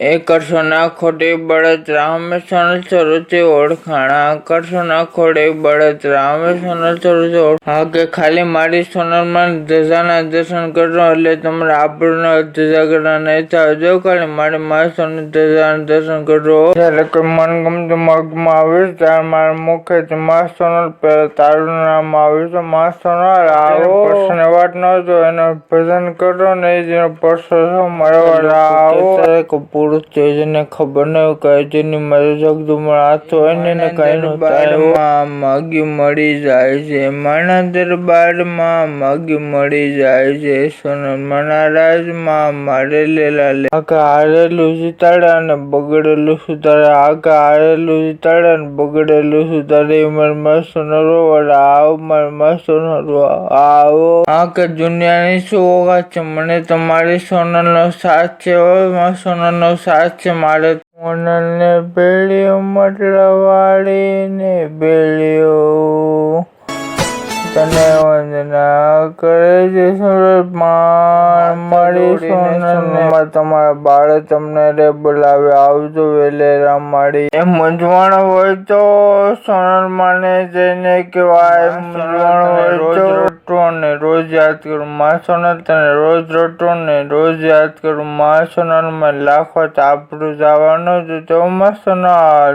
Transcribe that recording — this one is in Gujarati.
આકર્ષણના ખોટી બળતરા હંમેશા શરૂથી ઓળખાણ આકર્ષણના ખોટી બળતરા હંમેશા શરૂથી ઓળખાણ કે ખાલી મારી સોનલમાં ધજાના દર્શન કરો એટલે તમારા આબરૂના ધજાગરા નહીં થાય. જો ખાલી મારી માસોની ધજાના દર્શન કરો જ્યારે કોઈ મનગમતું મગમાં આવીશ ત્યારે મારા મુખેથી માં સોનલ પહેલા તારું નામ આવીશ. માં સોનલ આવો પ્રશ્ન વાત ન જો એનો ભજન કરો ને એ જેનો પરસો છો મારા આવો પુરુષ છે જેને ખબર નહીં કઈ જેની મારે જગદુમાં હાથ હોય ને કઈ બારમાં માગી મળી જાય છે. માના દરબારમાં માગી મળી જાય છે. સોનલ માના રાજમાં મારે લેલા લે આખા હારેલું સિતાડે અને બગડેલું સુધારે આખા હારેલું સિતાડે અને બગડેલું સુધારે મારમાં સોનલ આવો મારમાં સોનલ આવો. આખા દુનિયાની શું ઓકાત છે મને તમારી સોનલનો સાથ છે. સોનલનો સાથ છે મારે સોનલને બેલીઓ મટલાવાળીને બેલીઓ તને વંદના કરે છે સુરતમાં મારી સોનલમાં તમારા બાળક તમને રે બોલાવે આવજો વેલેરા માડી. એ મૂંઝવણ હોય તો સોનલ માને જઈને કહેવાય મૂંઝવણ હોય તો રટો ને રોજ યાદ કરું માં સોનલ તને રોજ રટો ને રોજ યાદ કરું માં સોનલ માં લાખો આબરૂ જવાનું જ તો માં સોનલ.